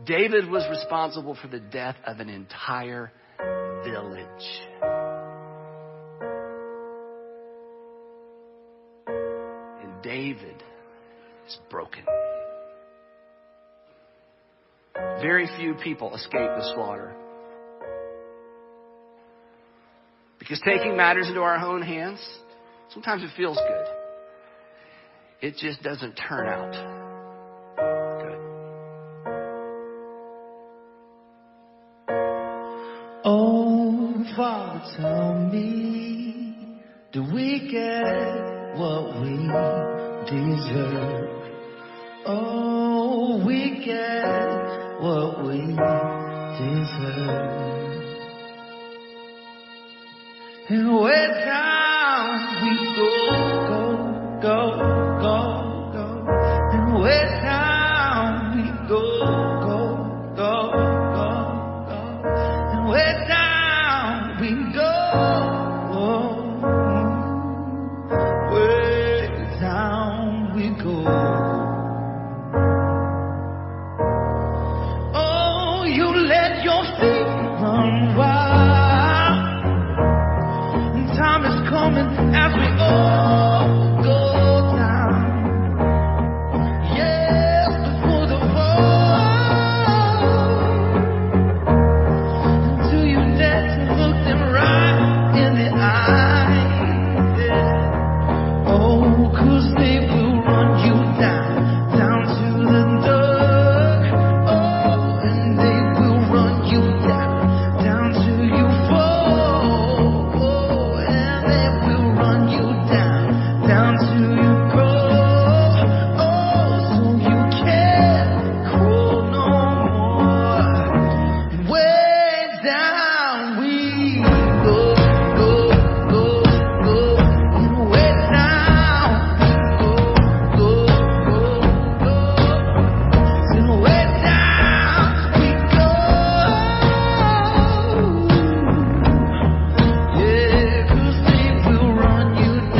David was responsible for the death of an entire village. And David is broken. Very few people escape the slaughter. Because taking matters into our own hands, sometimes it feels good. It just doesn't turn out good. Oh, Father, tell me, do we get what we deserve? Oh, we get what we deserve. And where down we go, go, go, go. And where down we go, go, go, go, go. And where down we go, where down we go. Oh, you let your feet run wild. Time is coming as we all go down. Yes, before the fall. And do you dare to look them right in the eye? Yeah. Oh, 'cause they will run you down, down to the dirt. Oh, and they will run you down, down till you fall. Down to you go, oh, so you can't crawl no more. Way down we go, go, go, go. And way down we go, go, go, go. And way down we go. Yeah, 'cause they will run you down.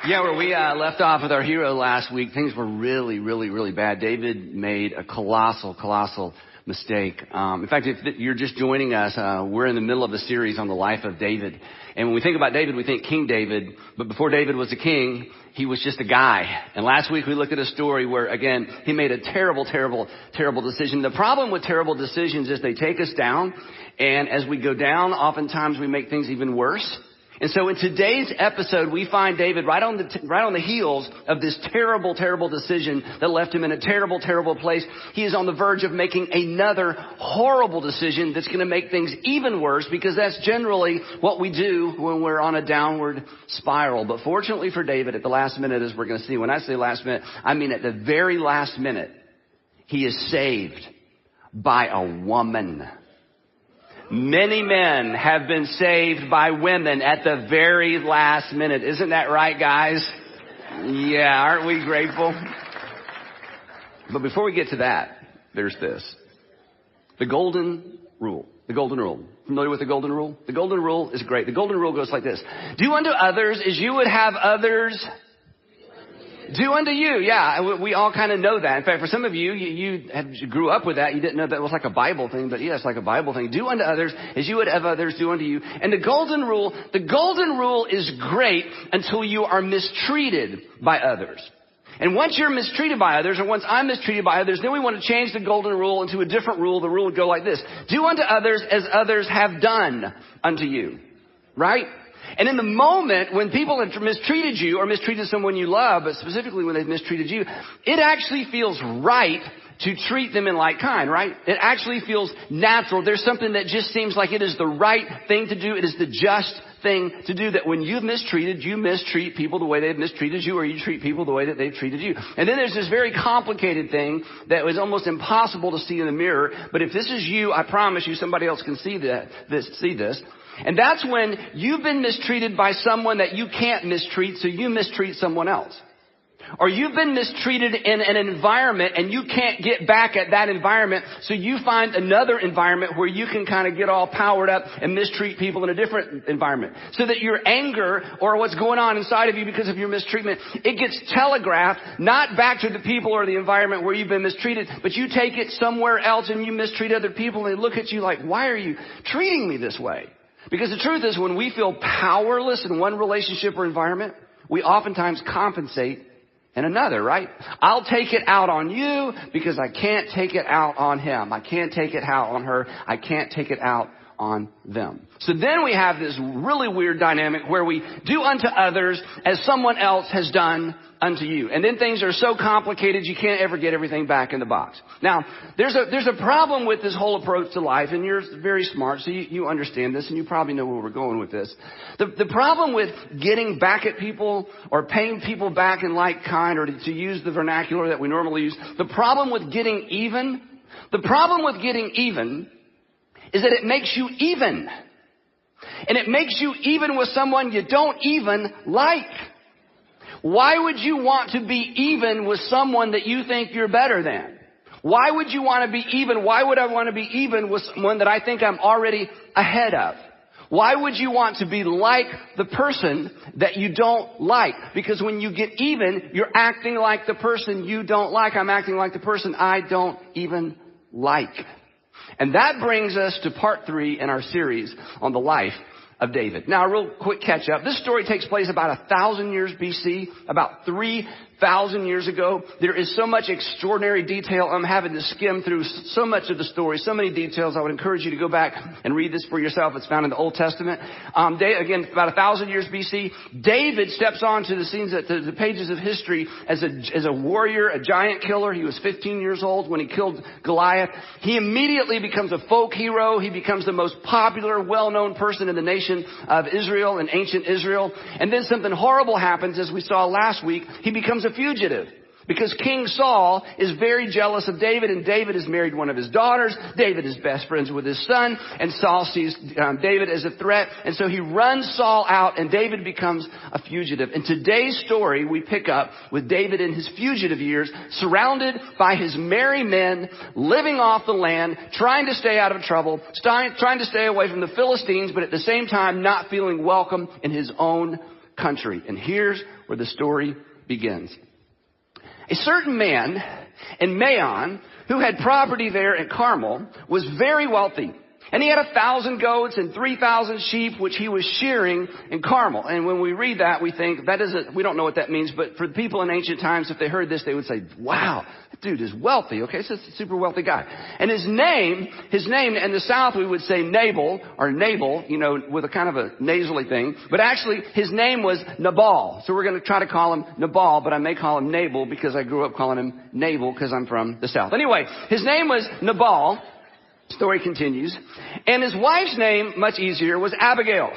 Yeah, where we left off with our hero last week, things were really, really, really bad. David made a colossal mistake. In fact, if you're just joining us, we're in the middle of a series on the life of David. And when we think about David, we think King David. But before David was a king, he was just a guy. And last week we looked at a story where, again, he made a terrible decision. The problem with terrible decisions is they take us down. And as we go down, oftentimes we make things even worse. And so in today's episode, we find David right on the heels of this terrible decision that left him in a terrible place. He is on the verge of making another horrible decision that's going to make things even worse, because that's generally what we do when we're on a downward spiral. But fortunately for David, at the last minute, as we're going to see, when I say last minute, I mean at the very last minute, he is saved by a woman. Many men have been saved by women at the very last minute. Isn't that right, guys? Yeah, aren't we grateful? But before we get to that, there's this. The golden rule. The golden rule. Familiar with the golden rule? The golden rule is great. The golden rule goes like this. Do unto others as you would have others do unto you. Yeah, we all kind of know that. In fact, for some of you, you grew up with that. You didn't know that was like a Bible thing, but yeah, it's like a Bible thing. Do unto others as you would have others do unto you. And the golden rule is great until you are mistreated by others. And once you're mistreated by others, or once I'm mistreated by others, then we want to change the golden rule into a different rule. The rule would go like this: do unto others as others have done unto you. Right? And in the moment when people have mistreated you or mistreated someone you love, but specifically when they've mistreated you, it actually feels right to treat them in like kind, right? It actually feels natural. There's something that just seems like it is the right thing to do. It is the just thing to do, that when you've mistreated, you mistreat people the way they've mistreated you, or you treat people the way that they've treated you. And then there's this very complicated thing that was almost impossible to see in the mirror. But if this is you, I promise you somebody else can see this. And that's when you've been mistreated by someone that you can't mistreat, so you mistreat someone else. Or you've been mistreated in an environment and you can't get back at that environment, so you find another environment where you can kind of get all powered up and mistreat people in a different environment. So that your anger or what's going on inside of you because of your mistreatment, it gets telegraphed not back to the people or the environment where you've been mistreated, but you take it somewhere else and you mistreat other people and they look at you like, why are you treating me this way? Because the truth is, when we feel powerless in one relationship or environment, we oftentimes compensate in another, right? I'll take it out on you because I can't take it out on him. I can't take it out on her. I can't take it out on them. So then we have this really weird dynamic where we do unto others as someone else has done unto you. And then things are so complicated you can't ever get everything back in the box. Now, there's a problem with this whole approach to life, and you're very smart, so you understand this, and you probably know where we're going with this. The problem with getting back at people or paying people back in like kind, or to use the vernacular that we normally use, the problem with getting even is that it makes you even. And it makes you even with someone you don't even like. Why would you want to be even with someone that you think you're better than? Why would you want to be even? Why would I want to be even with someone that I think I'm already ahead of? Why would you want to be like the person that you don't like? Because when you get even, you're acting like the person you don't like. I'm acting like the person I don't even like. And that brings us to part 3 in our series on the life of David. Now, a real quick catch up. This story takes place about 1,000 years BC, about 3,000 years ago. There is so much extraordinary detail. I'm having to skim through so much of the story, so many details. I would encourage you to go back and read this for yourself. It's found in the Old Testament. Again, about 1,000 years BC, David steps onto the scenes, the pages of history as a warrior, a giant killer. He was 15 years old when he killed Goliath. He immediately becomes a folk hero. He becomes the most popular, well-known person in the nation of Israel, in ancient Israel. And then something horrible happens, as we saw last week. He becomes a fugitive because King Saul is very jealous of David, and David has married one of his daughters. David is best friends with his son, and Saul sees David as a threat, and so he runs Saul out, and David becomes a fugitive. In today's story, we pick up with David in his fugitive years, surrounded by his merry men, living off the land, trying to stay out of trouble, trying to stay away from the Philistines, but at the same time not feeling welcome in his own country. And here's where the story begins. A certain man in Maon, who had property there at Carmel, was very wealthy. And he had 1,000 goats and 3,000 sheep, which he was shearing in Carmel. And when we read that, we think we don't know what that means. But for the people in ancient times, if they heard this, they would say, wow, that dude is wealthy. Okay, so it's a super wealthy guy. And his name in the South, we would say Nabal, with a kind of a nasally thing. But actually, his name was Nabal. So we're going to try to call him Nabal, but I may call him Nabal because I grew up calling him Nabal because I'm from the South. Anyway, his name was Nabal. Story continues. And his wife's name, much easier, was Abigail.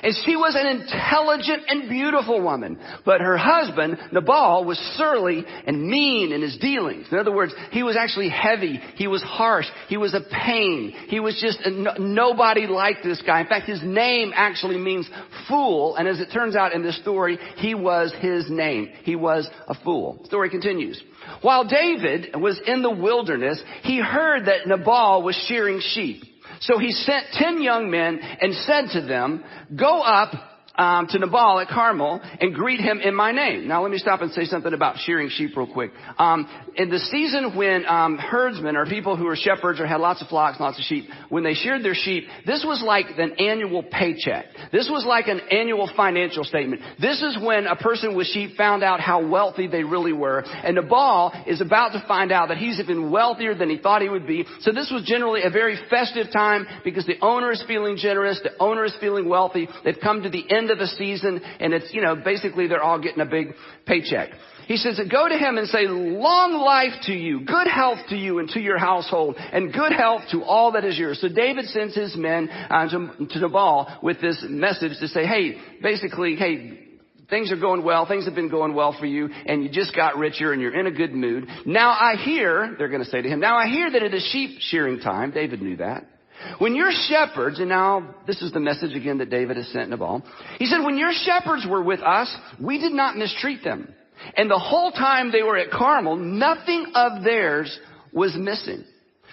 And she was an intelligent and beautiful woman. But her husband, Nabal, was surly and mean in his dealings. In other words, he was actually heavy. He was harsh. He was a pain. He was just, nobody liked this guy. In fact, his name actually means fool. And as it turns out in this story, he was his name. He was a fool. The story continues. While David was in the wilderness, he heard that Nabal was shearing sheep. So he sent 10 young men and said to them, go up to Nabal at Carmel and greet him in my name. Now let me stop and say something about shearing sheep real quick. In the season when herdsmen or people who are shepherds or had lots of flocks, lots of sheep, when they sheared their sheep, this was like an annual paycheck. This was like an annual financial statement. This is when a person with sheep found out how wealthy they really were. And Nabal is about to find out that he's even wealthier than he thought he would be. So this was generally a very festive time because the owner is feeling generous. The owner is feeling wealthy. They've come to the end of the season and it's, basically they're all getting a big paycheck. He says, go to him and say, long life to you, good health to you and to your household, and good health to all that is yours. So David sends his men to Nabal with this message to say, hey, things are going well. Things have been going well for you, and you just got richer, and you're in a good mood. Now I hear, they're going to say to him, now I hear that it is sheep shearing time. David knew that. When your shepherds, and now this is the message again that David has sent Nabal. He said, when your shepherds were with us, we did not mistreat them. And the whole time they were at Carmel, nothing of theirs was missing.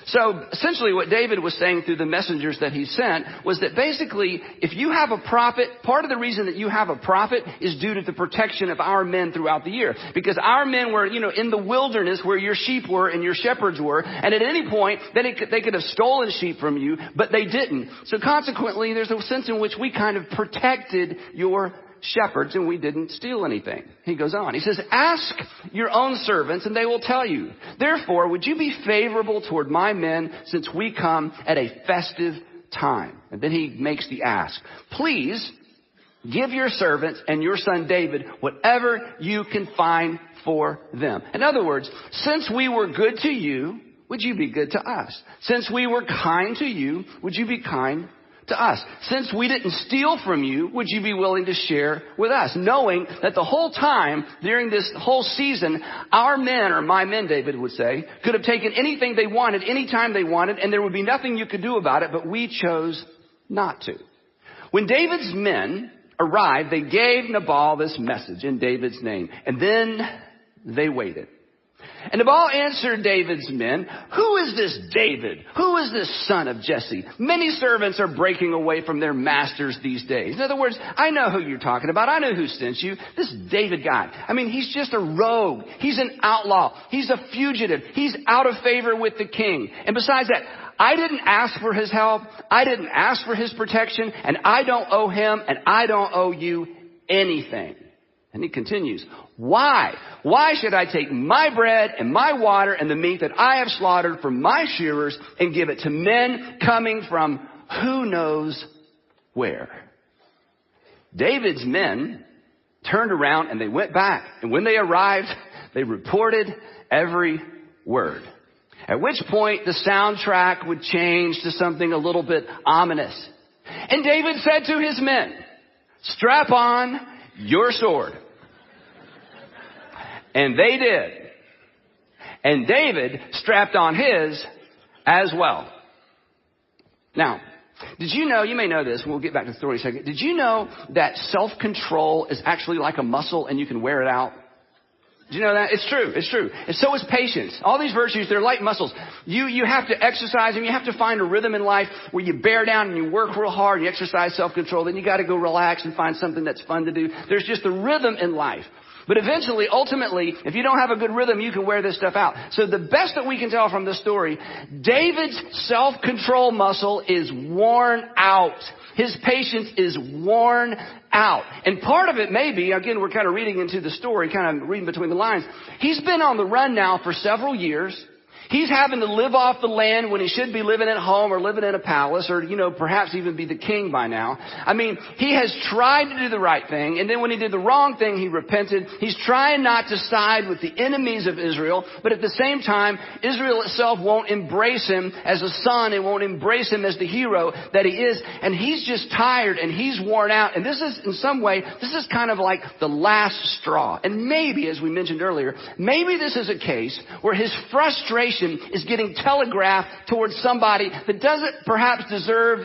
So essentially what David was saying through the messengers that he sent was that basically if you have a prophet, part of the reason that you have a prophet is due to the protection of our men throughout the year. Because our men were, in the wilderness where your sheep were and your shepherds were. And at any point, they could have stolen sheep from you, but they didn't. So consequently, there's a sense in which we kind of protected your shepherds and we didn't steal anything. He goes on. He says, ask your own servants and they will tell you. Therefore, would you be favorable toward my men since we come at a festive time? And then he makes the ask. Please give your servants and your son David whatever you can find for them. In other words, since we were good to you, would you be good to us? Since we were kind to you, would you be kind to us? Since we didn't steal from you, would you be willing to share with us? Knowing that the whole time, during this whole season, our men, or my men, David would say, could have taken anything they wanted, anytime they wanted, and there would be nothing you could do about it, but we chose not to. When David's men arrived, they gave Nabal this message in David's name, and then they waited. And Nabal answered David's men, who is this David? Who is this son of Jesse? Many servants are breaking away from their masters these days. In other words, I know who you're talking about. I know who sent you. This David guy. He's just a rogue. He's an outlaw. He's a fugitive. He's out of favor with the king. And besides that, I didn't ask for his help. I didn't ask for his protection. And I don't owe him and I don't owe you anything. And he continues, why? Why should I take my bread and my water and the meat that I have slaughtered from my shearers and give it to men coming from who knows where? David's men turned around and they went back. And when they arrived, they reported every word. At which point the soundtrack would change to something a little bit ominous. And David said to his men, strap on your sword. And they did. And David strapped on his as well. Now, did you know, you may know this, we'll get back to the story in a second. Did you know that self-control is actually like a muscle and you can wear it out? Did you know that? It's true. It's true. And so is patience. All these virtues, they're like muscles. You have to exercise them. You have to find a rhythm in life where you bear down and you work real hard. You exercise self-control. Then you got to go relax and find something that's fun to do. There's just a rhythm in life. But eventually, ultimately, if you don't have a good rhythm, you can wear this stuff out. So the best that we can tell from this story, David's self-control muscle is worn out. His patience is worn out. And part of it may be, again, we're kind of reading into the story, kind of reading between the lines. He's been on the run now for several years. He's having to live off the land when he should be living at home or living in a palace or, perhaps even be the king by now. He has tried to do the right thing. And then when he did the wrong thing, he repented. He's trying not to side with the enemies of Israel. But at the same time, Israel itself won't embrace him as a son. It won't embrace him as the hero that he is. And he's just tired and he's worn out. And this is, in some way, this is kind of like the last straw. And maybe, as we mentioned earlier, maybe this is a case where his frustration frustration is getting telegraphed towards somebody that doesn't perhaps deserve,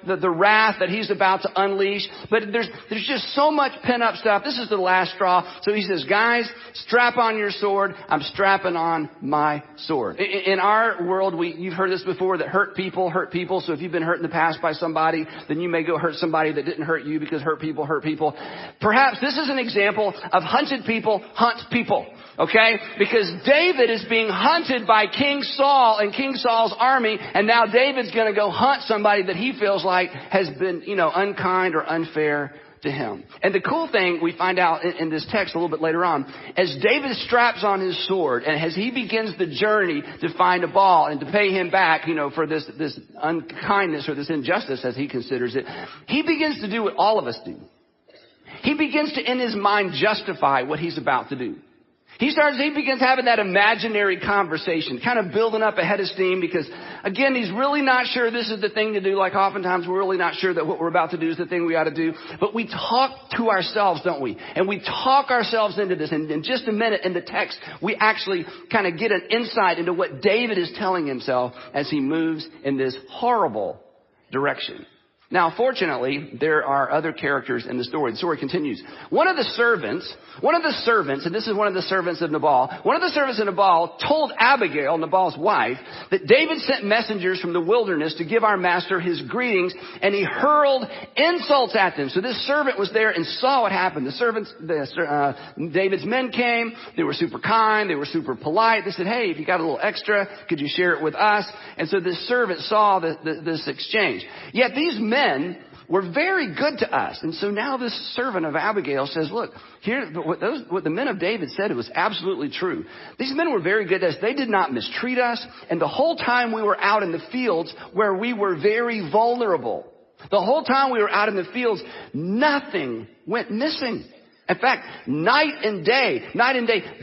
the wrath that he's about to unleash. But there's just so much pent up stuff. This is the last straw. So he says, guys, strap on your sword. I'm strapping on my sword. In our world, you've heard this before, that hurt people hurt people. So if you've been hurt in the past by somebody, then you may go hurt somebody that didn't hurt you, because hurt people hurt people. Perhaps this is an example of hunted people hunt people. Okay? Because David is being hunted by King Saul and King Saul's army, and now David's going to go hunt somebody that he feels like has been, unkind or unfair to him. And the cool thing we find out in this text a little bit later on, as David straps on his sword and as he begins the journey to find Nabal and to pay him back, for this unkindness or this injustice as he considers it, he begins to do what all of us do. He begins to, in his mind, justify what he's about to do. He begins having that imaginary conversation, kind of building up a head of steam, because, again, he's really not sure this is the thing to do. Like oftentimes we're really not sure that what we're about to do is the thing we ought to do. But we talk to ourselves, don't we? And we talk ourselves into this. And in just a minute in the text, we actually kind of get an insight into what David is telling himself as he moves in this horrible direction. Now, fortunately, there are other characters in the story. The story continues. One of the servants, and this is one of the servants of Nabal, one of the servants of Nabal told Abigail, Nabal's wife, that David sent messengers from the wilderness to give our master his greetings, and he hurled insults at them. So this servant was there and saw what happened. David's men came. They were super kind. They were super polite. They said, hey, if you got a little extra, could you share it with us? And so this servant saw this exchange. Yet these men were very good to us. And so now this servant of Abigail says, look, here, what the men of David said, it was absolutely true. These men were very good to us. They did not mistreat us. And the whole time we were out in the fields where we were very vulnerable, the whole time we were out in the fields, nothing went missing. In fact, night and day,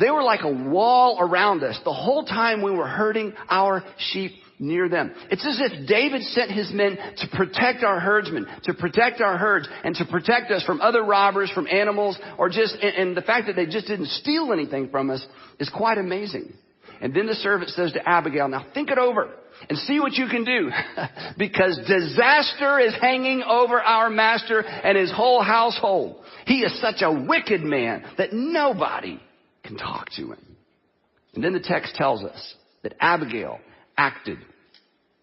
they were like a wall around us. The whole time we were herding our sheep near them. It's as if David sent his men to protect our herdsmen, to protect our herds, and to protect us from other robbers, from animals, or and the fact that they just didn't steal anything from us is quite amazing. And then the servant says to Abigail, now think it over and see what you can do, because disaster is hanging over our master and his whole household. He is such a wicked man that nobody can talk to him. And then the text tells us that Abigail acted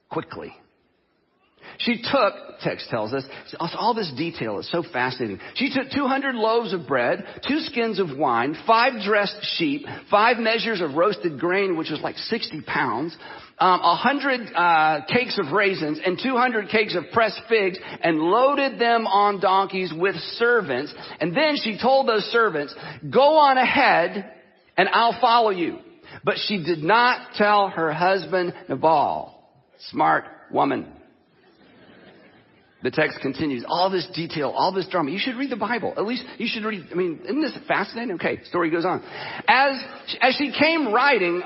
quickly. She took, text tells us, all this detail is so fascinating. She took 200 loaves of bread, 2 skins of wine, 5 dressed sheep, 5 measures of roasted grain, which was like 60 pounds, 100 cakes of raisins, and 200 cakes of pressed figs, and loaded them on donkeys with servants. And then she told those servants, go on ahead and I'll follow you. But she did not tell her husband Nabal. Smart woman. The text continues. All this detail, all this drama. You should read the Bible. At least you should read. Isn't this fascinating? Okay, story goes on. As she came riding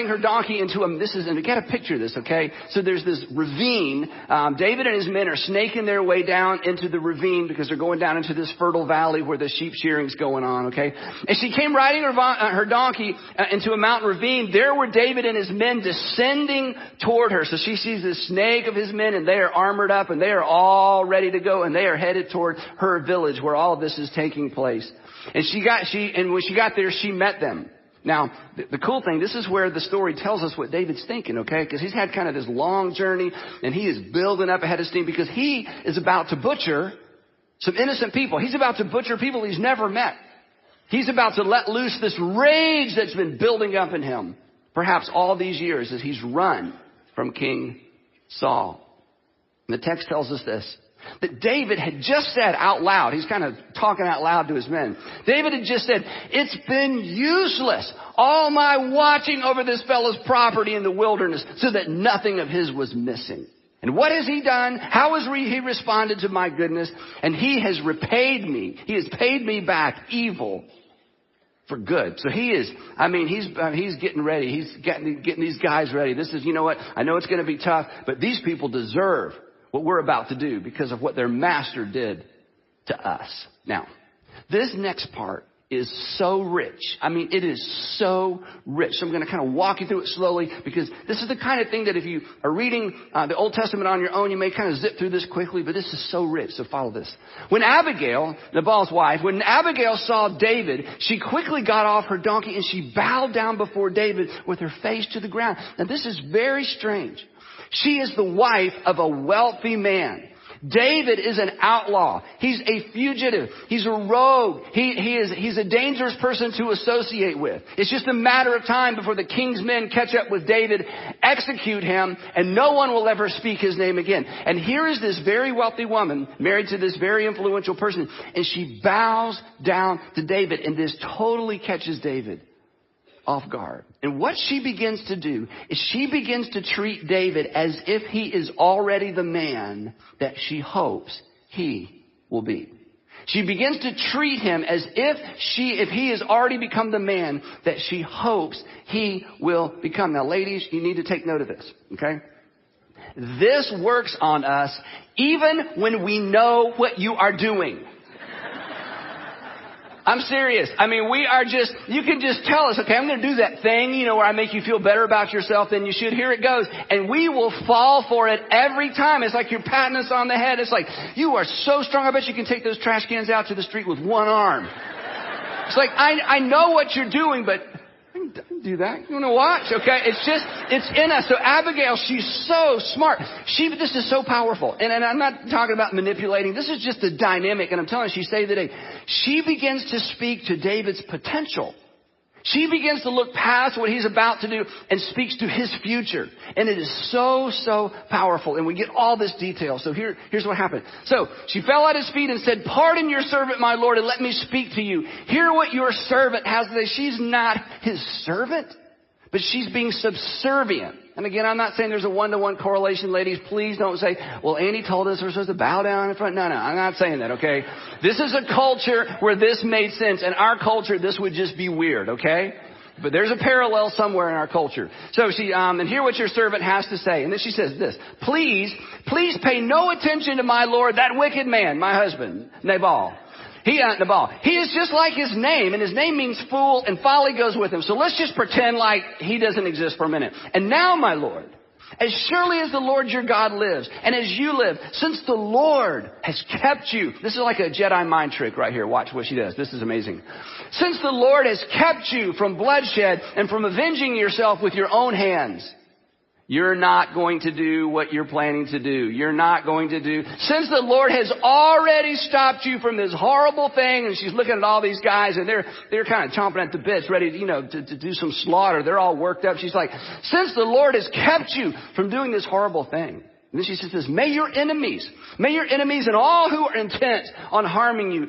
her donkey into and get a picture of this, okay? So there's this ravine. David and his men are snaking their way down into the ravine because they're going down into this fertile valley where the sheep shearing's going on, okay? As she came riding her donkey into a mountain ravine, there were David and his men descending toward her. So she sees this snake of his men, and they are armored up, and they are all ready to go, and they are headed toward her village where all of this is taking place. And when she got there, she met them. Now, the cool thing, this is where the story tells us what David's thinking, okay? Because he's had kind of this long journey, and he is building up a head of steam because he is about to butcher some innocent people. He's about to butcher people he's never met. He's about to let loose this rage that's been building up in him, perhaps all these years as he's run from King Saul. And the text tells us this, that David had just said out loud, he's kind of talking out loud to his men. David had just said, it's been useless, all my watching over this fellow's property in the wilderness so that nothing of his was missing. And what has he done? How has he responded to my goodness? And he has repaid me. He has paid me back evil for good. So he's getting ready. He's getting these guys ready. This is, you know what? I know it's going to be tough, but these people deserve what we're about to do because of what their master did to us. Now, this next part is so rich. I mean, it is so rich. So I'm going to kind of walk you through it slowly because this is the kind of thing that if you are reading the Old Testament on your own, you may kind of zip through this quickly, but this is so rich. So follow this. When Abigail, Nabal's wife, when Abigail saw David, she quickly got off her donkey and she bowed down before David with her face to the ground. Now this is very strange. She is the wife of a wealthy man. David is an outlaw. He's a fugitive. He's a rogue. He's a dangerous person to associate with. It's just a matter of time before the king's men catch up with David, execute him, and no one will ever speak his name again. And here is this very wealthy woman married to this very influential person, and she bows down to David, and this totally catches David off guard. And what she begins to do is she begins to treat David as if he is already the man that she hopes he will be. She begins to treat him as if he has already become the man that she hopes he will become. Now, ladies, you need to take note of this, okay? This works on us even when we know what you are doing. I'm serious. I mean, you can just tell us, okay, I'm going to do that thing, where I make you feel better about yourself than you should. Here it goes. And we will fall for it every time. It's like you're patting us on the head. It's like, you are so strong. I bet you can take those trash cans out to the street with one arm. It's like, I know what you're doing, but I can do that. You want to watch? Okay. It's in us. So Abigail, she's so smart. This is so powerful. And I'm not talking about manipulating. This is just the dynamic. And I'm telling you, she saved the day. She begins to speak to David's potential. She begins to look past what he's about to do and speaks to his future. And it is so, so powerful. And we get all this detail. So here's what happened. So she fell at his feet and said, "Pardon your servant, my lord, and let me speak to you. Hear what your servant has to say." She's not his servant, but she's being subservient. And again, I'm not saying there's a one-to-one correlation. Ladies, please don't say, "Well, Andy told us we're supposed to bow down in front." No, I'm not saying that, okay? This is a culture where this made sense. In our culture, this would just be weird, okay? But there's a parallel somewhere in our culture. So she, and hear what your servant has to say. And then she says this, please pay no attention to my lord, that wicked man, my husband, Nabal. Nabal. He is just like his name, and his name means fool, and folly goes with him. So let's just pretend like he doesn't exist for a minute. And now, my lord, as surely as the Lord your God lives, and as you live, since the Lord has kept you. This is like a Jedi mind trick right here. Watch what she does. This is amazing. Since the Lord has kept you from bloodshed and from avenging yourself with your own hands. You're not going to do what you're planning to do. You're not going to do. Since the Lord has already stopped you from this horrible thing, and she's looking at all these guys, and they're kind of chomping at the bits, ready to do some slaughter. They're all worked up. She's like, since the Lord has kept you from doing this horrible thing. And then she says this, may your enemies and all who are intent on harming you,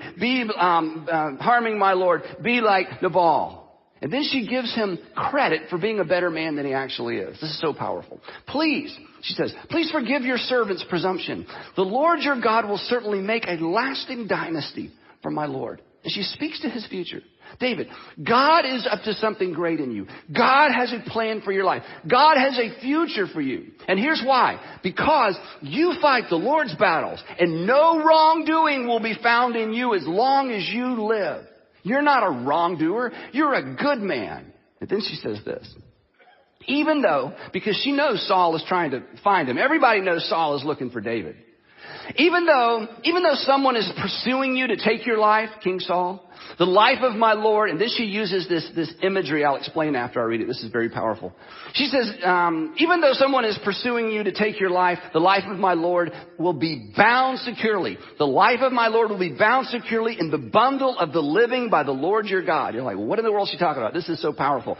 harming my Lord, be like Nabal. And then she gives him credit for being a better man than he actually is. This is so powerful. Please, she says, please forgive your servant's presumption. The Lord your God will certainly make a lasting dynasty for my Lord. And she speaks to his future. David, God is up to something great in you. God has a plan for your life. God has a future for you. And here's why. Because you fight the Lord's battles, and no wrongdoing will be found in you as long as you live. You're not a wrongdoer. You're a good man. And then she says this. Even though, because she knows Saul is trying to find him. Everybody knows Saul is looking for David. Even though someone is pursuing you to take your life, King Saul, the life of my Lord, and then she uses this imagery I'll explain after I read it. This is very powerful. She says, even though someone is pursuing you to take your life, the life of my Lord will be bound securely. The life of my Lord will be bound securely in the bundle of the living by the Lord your God. You're like, well, what in the world is she talking about? This is so powerful.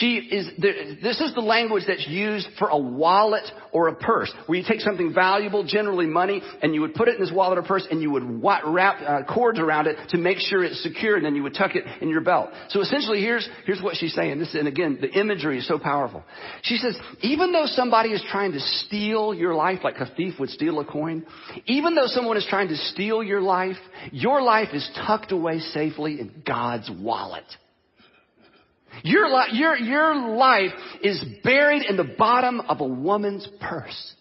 This is the language that's used for a wallet or a purse, where you take something valuable, generally money, and you would put it in this wallet or purse, and you would wrap cords around it to make sure it's secure, and then you would tuck it in your belt. So essentially, here's what she's saying. And again, the imagery is so powerful. She says, even though somebody is trying to steal your life, like a thief would steal a coin, even though someone is trying to steal your life is tucked away safely in God's wallet. Your life is buried in the bottom of a woman's purse.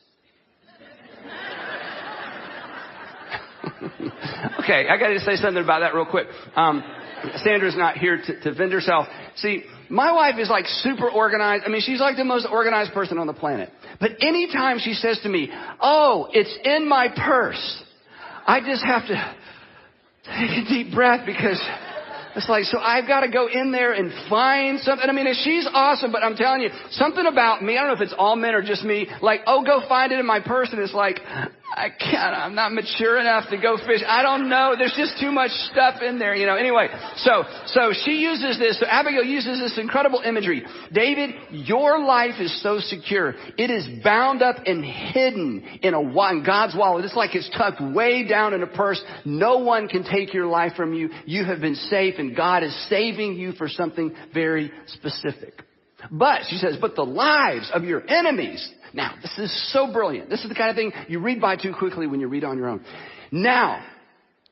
Okay, I got to say something about that real quick. Sandra's not here to vent herself. See, my wife is like super organized. I mean, she's like the most organized person on the planet. But anytime she says to me, "Oh, it's in my purse," I just have to take a deep breath because it's like, so I've got to go in there and find something. I mean, she's awesome, but I'm telling you, something about me, I don't know if it's all men or just me, like, oh, go find it in my purse. And it's like, I can't, I'm not mature enough to go fish. I don't know. There's just too much stuff in there, you know. Anyway, so she uses this, so Abigail uses this incredible imagery. David, your life is so secure. It is bound up and hidden in God's wallet. It's like it's tucked way down in a purse. No one can take your life from you. You have been safe, and God is saving you for something very specific. But, she says, but the lives of your enemies. Now, this is so brilliant. This is the kind of thing you read by too quickly when you read on your own. Now,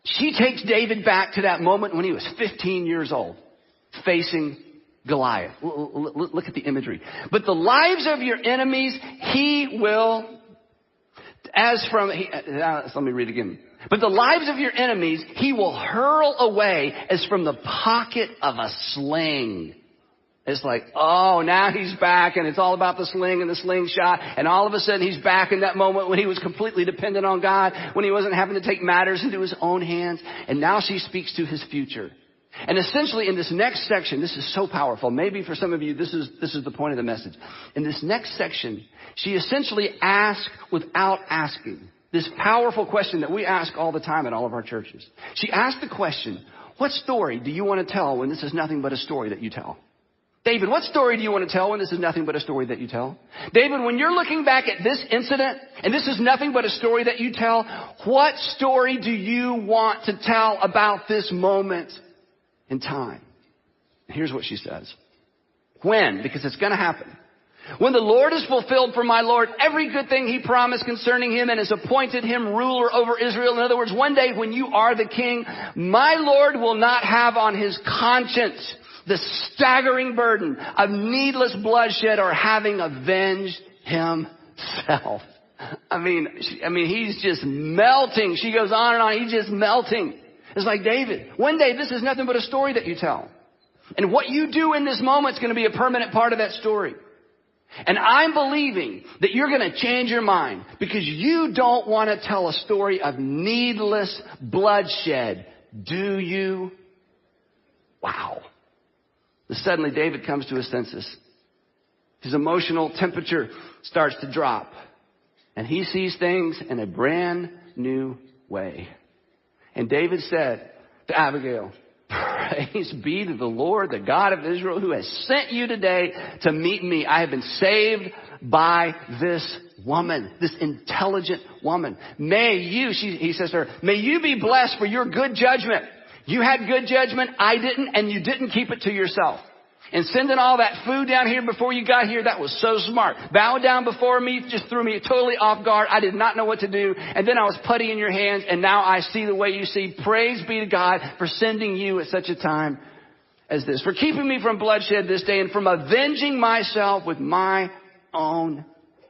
she takes David back to that moment when he was 15 years old, facing Goliath. Look at the imagery. But the lives of your enemies, he will, let me read again. But the lives of your enemies, he will hurl away as from the pocket of a sling. It's like, oh, now he's back, and it's all about the sling and the slingshot. And all of a sudden he's back in that moment when he was completely dependent on God, when he wasn't having to take matters into his own hands. And now she speaks to his future. And essentially in this next section, this is so powerful. Maybe for some of you, this is the point of the message. In this next section, she essentially asks without asking this powerful question that we ask all the time at all of our churches. She asked the question, what story do you want to tell when this is nothing but a story that you tell? David, what story do you want to tell when this is nothing but a story that you tell? David, when you're looking back at this incident, and this is nothing but a story that you tell, what story do you want to tell about this moment in time? And here's what she says. When? Because it's going to happen. When the Lord has fulfilled for my Lord every good thing he promised concerning him and has appointed him ruler over Israel. In other words, one day when you are the king, my Lord will not have on his conscience the staggering burden of needless bloodshed or having avenged himself. I mean, he's just melting. She goes on and on. He's just melting. It's like, David, one day this is nothing but a story that you tell. And what you do in this moment is going to be a permanent part of that story. And I'm believing that you're going to change your mind because you don't want to tell a story of needless bloodshed. Do you? Wow. Suddenly, David comes to his senses. His emotional temperature starts to drop. And he sees things in a brand new way. And David said to Abigail, praise be to the Lord, the God of Israel, who has sent you today to meet me. I have been saved by this woman, this intelligent woman. He says to her, may you be blessed for your good judgment. You had good judgment. I didn't, and you didn't keep it to yourself. And sending all that food down here before you got here, that was so smart. Bowing down before me just threw me totally off guard. I did not know what to do. And then I was putty in your hands, and now I see the way you see. Praise be to God for sending you at such a time as this, for keeping me from bloodshed this day and from avenging myself with my own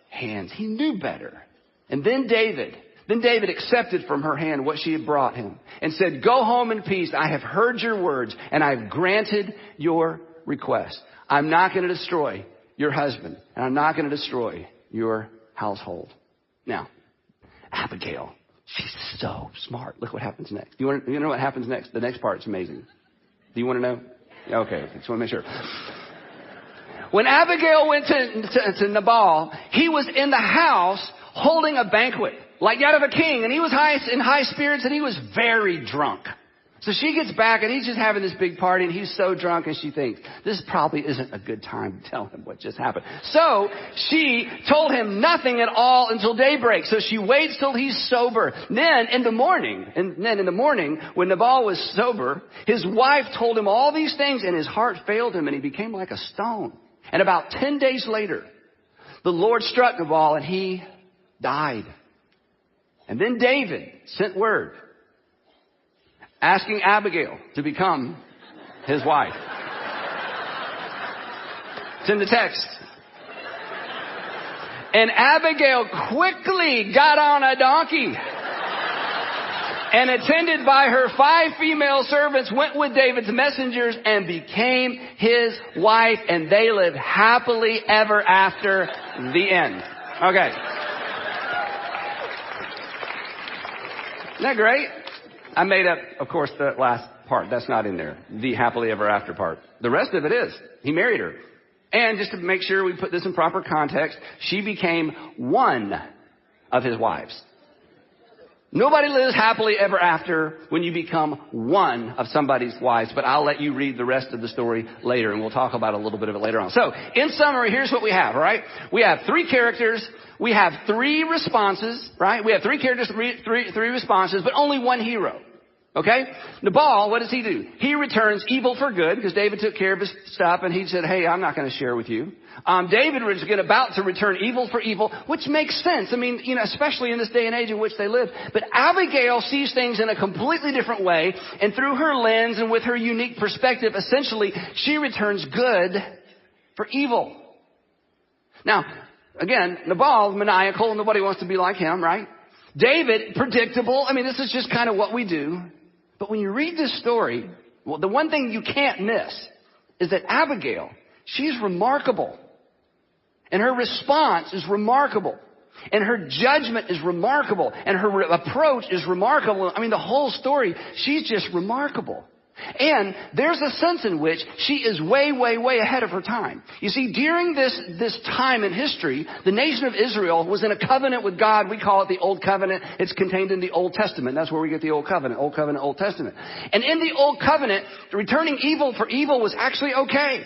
hands. He knew better. And then David accepted from her hand what she had brought him and said, go home in peace. I have heard your words and I've granted your request. I'm not going to destroy your husband and I'm not going to destroy your household. Now, Abigail, she's so smart. Look what happens next. You want to know what happens next? The next part's amazing. Do you want to know? Okay, just want to make sure. When Abigail went to Nabal, he was in the house holding a banquet like that of a king, and he was in high spirits, and he was very drunk. So she gets back, and he's just having this big party, and he's so drunk, and she thinks, this probably isn't a good time to tell him what just happened. So she told him nothing at all until daybreak. So she waits till he's sober. Then in the morning, when Nabal was sober, his wife told him all these things, and his heart failed him, and he became like a stone. And about 10 days later, the Lord struck Nabal, and he died. And then David sent word asking Abigail to become his wife. It's in the text. And Abigail quickly got on a donkey and attended by her 5 female servants, went with David's messengers and became his wife, and they lived happily ever after. The end. Okay. Isn't that great? I made up, of course, the last part. That's not in there. The happily ever after part. The rest of it is. He married her. And just to make sure we put this in proper context, she became one of his wives. Nobody lives happily ever after when you become one of somebody's wives, but I'll let you read the rest of the story later, and we'll talk about a little bit of it later on. So, in summary, here's what we have, all right? We have 3 characters. We have 3 responses, right? We have 3 characters, three responses, but only one hero. Okay? Nabal, what does he do? He returns evil for good, because David took care of his stuff, and he said, hey, I'm not going to share with you. David was about to return evil for evil, which makes sense. I mean, especially in this day and age in which they live. But Abigail sees things in a completely different way, and through her lens and with her unique perspective, essentially, she returns good for evil. Now, again, Nabal, maniacal, nobody wants to be like him, right? David, predictable. I mean, this is just kind of what we do. But when you read this story, well, the one thing you can't miss is that Abigail, she's remarkable. And her response is remarkable. And her judgment is remarkable. And her approach is remarkable. I mean, the whole story, she's just remarkable. And there's a sense in which she is way, way, way ahead of her time. You see, during this time in history, the nation of Israel was in a covenant with God. We call it the Old Covenant. It's contained in the Old Testament. That's where we get the Old Covenant, Old Testament. And in the Old Covenant, returning evil for evil was actually okay.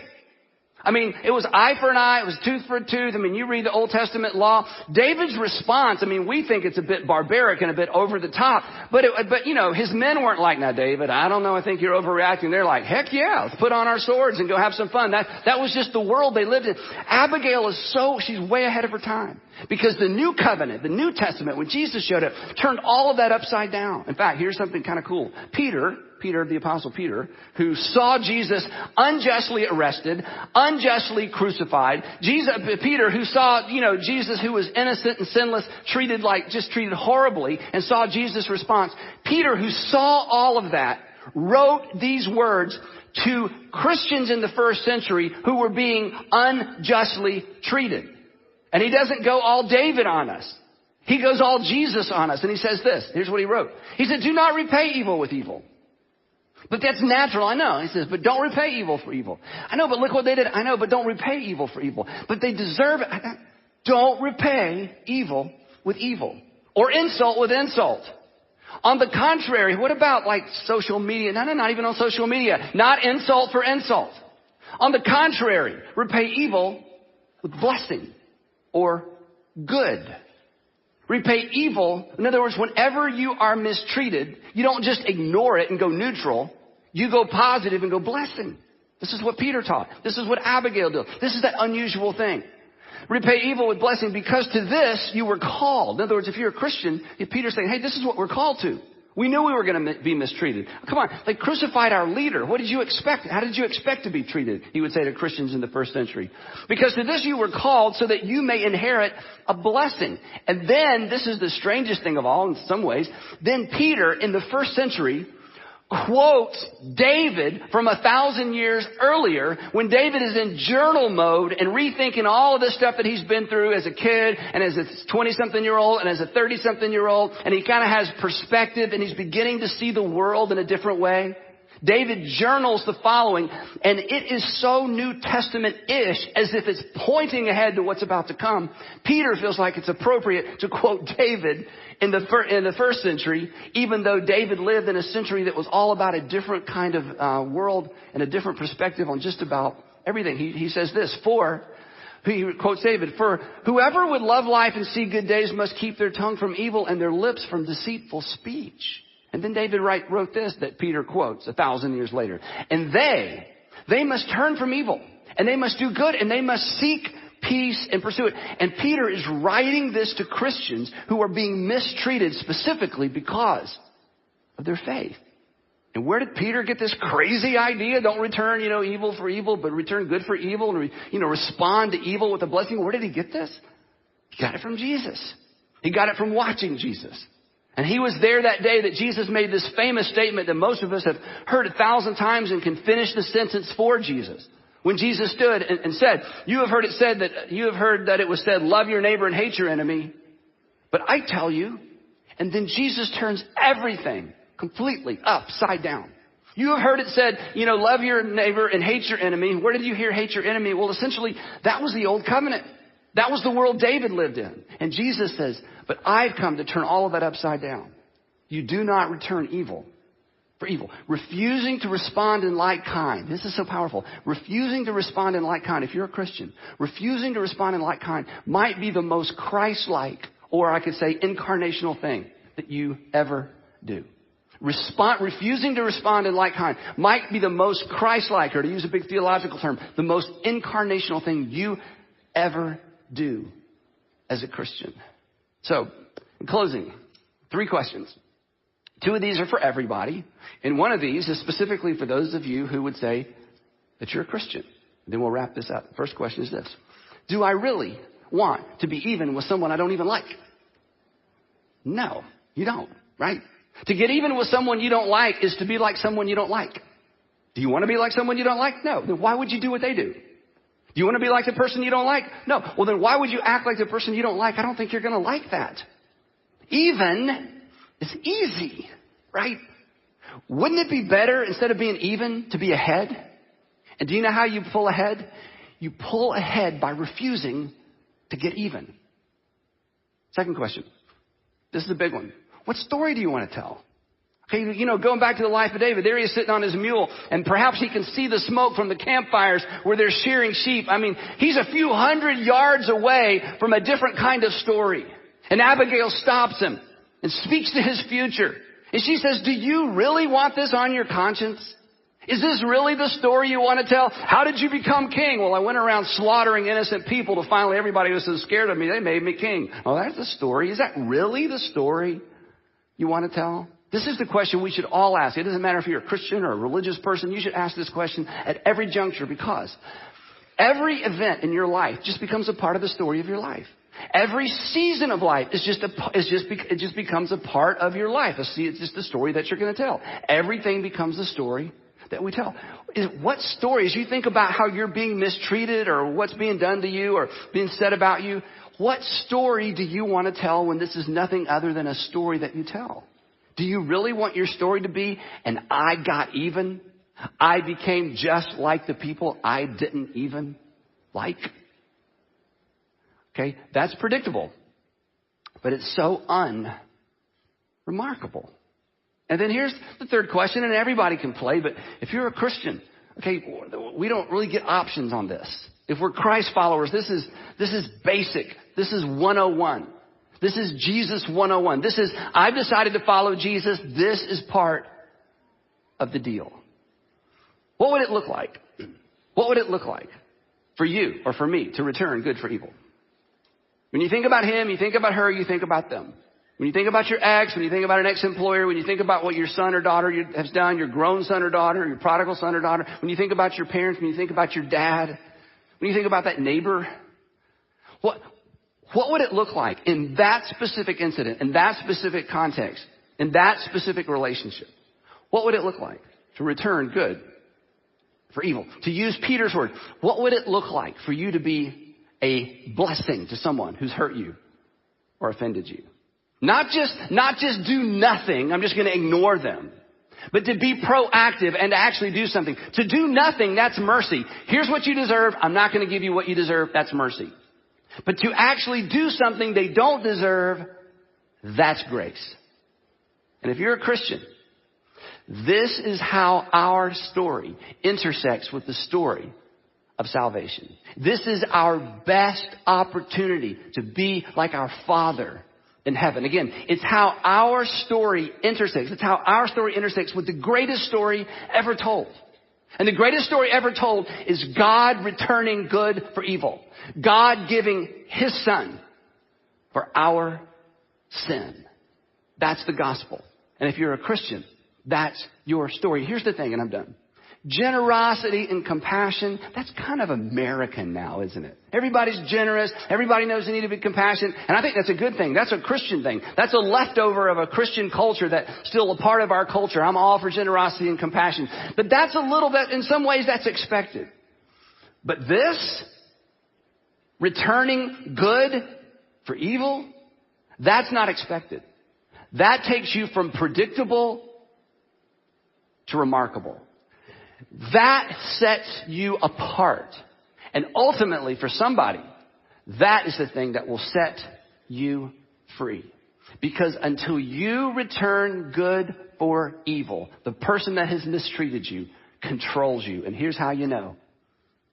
I mean, it was eye for an eye. It was tooth for a tooth. I mean, you read the Old Testament law. David's response, I mean, we think it's a bit barbaric and a bit over the top. But his men weren't like, now, David, I don't know. I think you're overreacting. They're like, heck yeah, let's put on our swords and go have some fun. That was just the world they lived in. Abigail she's way ahead of her time. Because the New Covenant, the New Testament, when Jesus showed up, turned all of that upside down. In fact, here's something kind of cool. Peter, the Apostle Peter, who saw Jesus unjustly arrested, unjustly crucified. Peter, who saw, Jesus, who was innocent and sinless, treated horribly, and saw Jesus' response. Peter, who saw all of that, wrote these words to Christians in the first century who were being unjustly treated. And he doesn't go all David on us. He goes all Jesus on us. And he says this. Here's what he wrote. He said, do not repay evil with evil. But that's natural, I know. He says, but don't repay evil for evil. I know, but look what they did. I know, but don't repay evil for evil. But they deserve it. Don't repay evil with evil. Or insult with insult. On the contrary, what about like social media? No, not even on social media. Not insult for insult. On the contrary, repay evil with blessing or good. Repay evil. In other words, whenever you are mistreated, you don't just ignore it and go neutral. You go positive and go blessing. This is what Peter taught. This is what Abigail did. This is that unusual thing. Repay evil with blessing, because to this you were called. In other words, if you're a Christian, Peter's saying, hey, this is what we're called to. We knew we were going to be mistreated. Come on, they crucified our leader. What did you expect? How did you expect to be treated? He would say to Christians in the first century. Because to this you were called so that you may inherit a blessing. And then, this is the strangest thing of all in some ways, then Peter in the first century quotes David from 1,000 years earlier, when David is in journal mode and rethinking all of this stuff that he's been through as a kid and as a 20-something-year-old and as a 30-something-year-old, and he kind of has perspective and he's beginning to see the world in a different way. David journals the following, and it is so New Testament-ish as if it's pointing ahead to what's about to come. Peter feels like it's appropriate to quote David in the first century, even though David lived in a century that was all about a different kind of world and a different perspective on just about everything. He says this, he quotes David, for whoever would love life and see good days must keep their tongue from evil and their lips from deceitful speech. And then David wrote this that Peter quotes 1,000 years later. And they must turn from evil, and they must do good, and they must seek peace and pursue it. And Peter is writing this to Christians who are being mistreated specifically because of their faith. And where did Peter get this crazy idea? Don't return, evil for evil, but return good for evil, and respond to evil with a blessing. Where did he get this? He got it from Jesus. He got it from watching Jesus. And he was there that day that Jesus made this famous statement that most of us have heard 1,000 times and can finish the sentence for Jesus. When Jesus stood and said, you have heard that it was said, love your neighbor and hate your enemy. But I tell you, and then Jesus turns everything completely upside down. You have heard it said, love your neighbor and hate your enemy. Where did you hear hate your enemy? Well, essentially, that was the old covenant. That was the world David lived in. And Jesus says, but I've come to turn all of that upside down. You do not return evil for evil. Refusing to respond in like kind. This is so powerful. Refusing to respond in like kind. If you're a Christian, refusing to respond in like kind might be the most Christ-like, or I could say incarnational thing that you ever do. Refusing to respond in like kind might be the most Christ-like, or to use a big theological term, the most incarnational thing you ever do as a Christian. So, in closing, 3 questions. 2 of these are for everybody, and 1 of these is specifically for those of you who would say that you're a Christian. Then we'll wrap this up. The first question is this. Do I really want to be even with someone I don't even like? No, you don't, right? To get even with someone you don't like is to be like someone you don't like. Do you want to be like someone you don't like? No. Then why would you do what they do? Do you want to be like the person you don't like? No. Well, then why would you act like the person you don't like? I don't think you're going to like that. Even is easy, right? Wouldn't it be better, instead of being even, to be ahead? And do you know how you pull ahead? You pull ahead by refusing to get even. Second question. This is a big one. What story do you want to tell? Okay, going back to the life of David, there he is sitting on his mule, and perhaps he can see the smoke from the campfires where they're shearing sheep. I mean, he's a few hundred yards away from a different kind of story. And Abigail stops him and speaks to his future. And she says, do you really want this on your conscience? Is this really the story you want to tell? How did you become king? Well, I went around slaughtering innocent people to finally everybody was so scared of me, they made me king. Oh, that's the story. Is that really the story you want to tell? This is the question we should all ask. It doesn't matter if you're a Christian or a religious person. You should ask this question at every juncture, because every event in your life just becomes a part of the story of your life. Every season of life it just becomes a part of your life. It's just the story that you're going to tell. Everything becomes the story that we tell. What stories, you think about how you're being mistreated or what's being done to you or being said about you, what story do you want to tell when this is nothing other than a story that you tell? Do you really want your story to be, and I got even? I became just like the people I didn't even like? Okay, that's predictable. But it's so unremarkable. And then here's the third question, and everybody can play, but if you're a Christian, okay, we don't really get options on this. If we're Christ followers, this is basic. This is 101. This is Jesus 101. I've decided to follow Jesus. This is part of the deal. What would it look like? What would it look like for you or for me to return good for evil? When you think about him, you think about her, you think about them. When you think about your ex, when you think about an ex-employer, when you think about what your son or daughter has done, your grown son or daughter, your prodigal son or daughter, when you think about your parents, when you think about your dad, when you think about that neighbor, what would it look like in that specific incident, in that specific context, in that specific relationship? What would it look like to return good for evil? To use Peter's word, what would it look like for you to be a blessing to someone who's hurt you or offended you? Not just do nothing, I'm just going to ignore them. But to be proactive and to actually do something. To do nothing, that's mercy. Here's what you deserve. I'm not going to give you what you deserve. That's mercy. But to actually do something they don't deserve, that's grace. And if you're a Christian, this is how our story intersects with the story of salvation. This is our best opportunity to be like our Father in heaven. Again, it's how our story intersects. It's how our story intersects with the greatest story ever told. And the greatest story ever told is God returning good for evil. God giving his son for our sin. That's the gospel. And if you're a Christian, that's your story. Here's the thing, and I'm done. Generosity and compassion, that's kind of American now, isn't it? Everybody's generous. Everybody knows they need to be compassionate. And I think that's a good thing. That's a Christian thing. That's a leftover of a Christian culture that's still a part of our culture. I'm all for generosity and compassion. But that's a little bit, in some ways, that's expected. But this, returning good for evil, that's not expected. That takes you from predictable to remarkable. That sets you apart. And ultimately, for somebody, that is the thing that will set you free. Because until you return good for evil, the person that has mistreated you controls you. And here's how you know.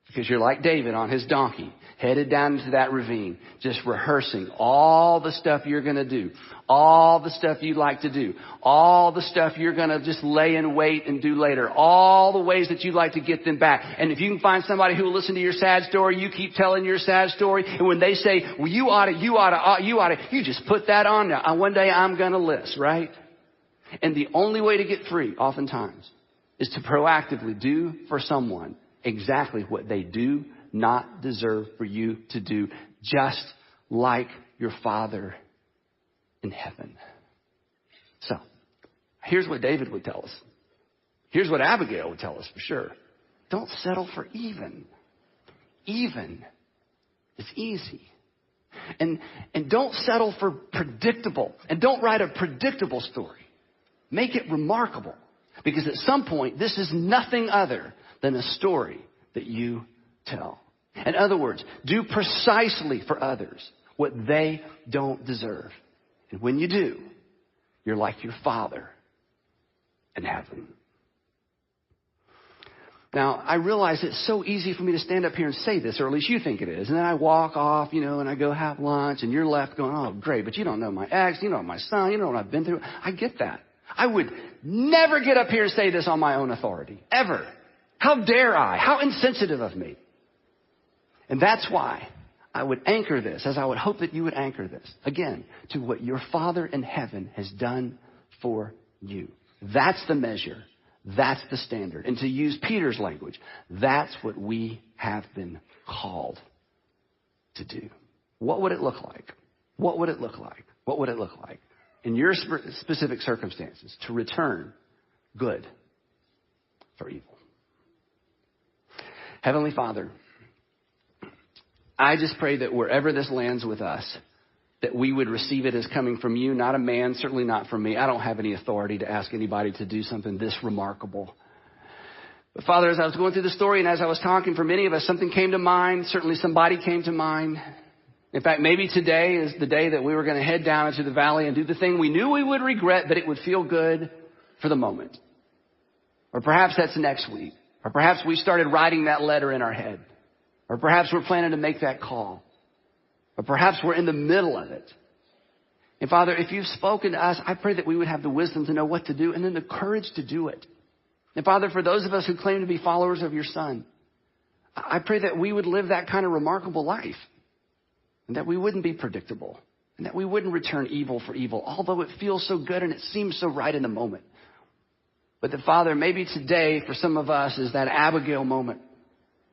Because you're like David on his donkey, headed down into that ravine, just rehearsing all the stuff you're going to do, all the stuff you like to do, all the stuff you're going to just lay in wait and do later, all the ways that you'd like to get them back. And if you can find somebody who will listen to your sad story, you keep telling your sad story. And when they say, well, you ought to, you just put that on now. One day I'm going to list, right? And the only way to get free, oftentimes, is to proactively do for someone exactly what they do not deserve for you to do, just like your Father in heaven. So, here's what David would tell us. Here's what Abigail would tell us for sure. Don't settle for even. Even is easy. And don't settle for predictable. And don't write a predictable story. Make it remarkable. Because at some point, this is nothing other than a story that you tell. In other words, do precisely for others what they don't deserve. And when you do, you're like your Father in heaven. Now, I realize it's so easy for me to stand up here and say this, or at least you think it is. And then I walk off, and I go have lunch, and you're left going, oh, great, but you don't know my ex, you don't know my son, you don't know what I've been through. I get that. I would never get up here and say this on my own authority, ever. How dare I? How insensitive of me. And that's why I would anchor this, as I would hope that you would anchor this, again, to what your Father in heaven has done for you. That's the measure. That's the standard. And to use Peter's language, that's what we have been called to do. What would it look like? What would it look like? What would it look like in your specific circumstances to return good for evil? Heavenly Father, I just pray that wherever this lands with us, that we would receive it as coming from you, not a man, certainly not from me. I don't have any authority to ask anybody to do something this remarkable. But Father, as I was going through the story and as I was talking, for many of us, something came to mind. Certainly somebody came to mind. In fact, maybe today is the day that we were going to head down into the valley and do the thing we knew we would regret, but it would feel good for the moment. Or perhaps that's next week. Or perhaps we started writing that letter in our head. Or perhaps we're planning to make that call. Or perhaps we're in the middle of it. And Father, if you've spoken to us, I pray that we would have the wisdom to know what to do and then the courage to do it. And Father, for those of us who claim to be followers of your Son, I pray that we would live that kind of remarkable life. And that we wouldn't be predictable. And that we wouldn't return evil for evil, although it feels so good and it seems so right in the moment. But that, Father, maybe today for some of us is that Abigail moment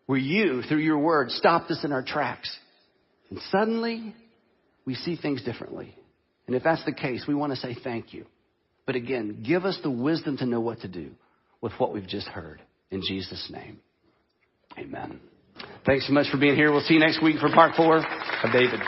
where you, through your word, stopped us in our tracks. And suddenly, we see things differently. And if that's the case, we want to say thank you. But again, give us the wisdom to know what to do with what we've just heard. In Jesus' name, amen. Thanks so much for being here. We'll see you next week for part 4 of David.